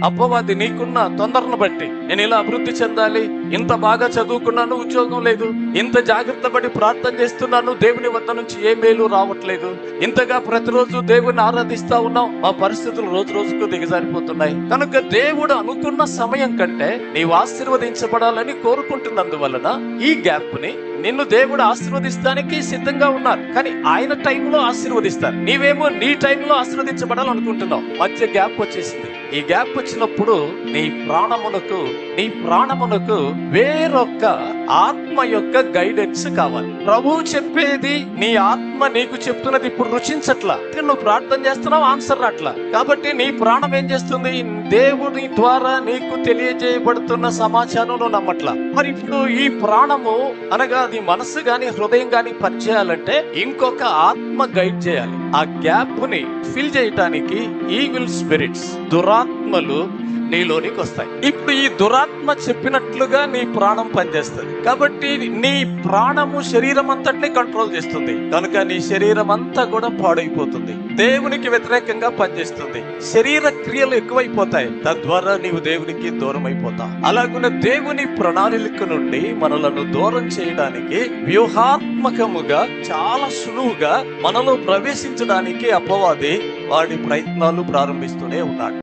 అపవాది నీకున్న తొందరను బట్టి, నేను ఇలా అభివృద్ధి చెందాలి, ఇంత బాగా చదువుకున్నాను ఉద్యోగం లేదు, ఇంత జాగ్రత్త పడి ప్రార్థన చేస్తున్నాను దేవుని వద్ద నుంచి ఏ మేలు రావట్లేదు, ఇంతగా ప్రతిరోజు దేవుని ఆరాధిస్తా ఉన్నాం, మా పరిస్థితులు రోజు రోజుకు దిగజారిపోతున్నాయి. కనుక దేవుడు అనుకున్న సమయం కంటే నీవు ఆశీర్వదించబడాలని కోరుకుంటున్నందువలన ఈ గ్యాప్ ని నిన్ను దేవుడు ఆశీర్వదిస్తానికి సిద్ధంగా ఉన్నారు. కానీ ఆయన టైంలో ఆశీర్వదిస్తారు, నీవేమో నీ టైంలో ఆశీర్వదించబడాలనుకుంటున్నావు. మధ్య గ్యాప్ వచ్చేసింది. ఈ గ్యాప్ వచ్చినప్పుడు నీ ప్రాణమునకు వేరొక ఆత్మ యొక్క గైడెన్స్ కావాలి. ప్రభువు చెప్పేది నీ ఆత్మ నీకు చెప్తున్నది ఇప్పుడు రుచించట్లా, నువ్వు ప్రార్థన చేస్తున్నావు, ఆన్సర్ రాట్లా. కాబట్టి నీ ప్రాణం ఏం చేస్తుంది? దేవుని ద్వారా నీకు తెలియజేయబడుతున్న సమాచారం నువ్వు నమ్మట్లా. మరి ఇప్పుడు ఈ ప్రాణము అనగా అది మనసు గాని హృదయం గాని పనిచేయాలంటే ఇంకొక ఆత్మ గైడ్ చేయాలి. ఆ గ్యాప్ ని ఫిల్ చేయటానికి ఈవిల్ స్పిరిట్స్, దురాత్మలు నీలోనికి వస్తాయి. ఇప్పుడు ఈ దురాత్మ చెప్పినట్లుగా నీ ప్రాణం పనిచేస్తుంది. కాబట్టి నీ ప్రాణము శరీరం అంతటిని కంట్రోల్ చేస్తుంది. కనుక నీ శరీరం అంతా కూడా పాడైపోతుంది, దేవునికి వ్యతిరేకంగా పనిచేస్తుంది, శరీర క్రియలు ఎక్కువైపోతాయి. తద్వారా నీవు దేవునికి దూరం అయిపోతావు. అలాగున్న దేవుని ప్రణాళిక నుండి మనలను దూరం చేయడానికి వ్యూహాత్మకముగా చాలా సులువుగా మనలో ప్రవేశించడానికి అపవాది వాడి ప్రయత్నాలు ప్రారంభిస్తూనే ఉన్నాడు.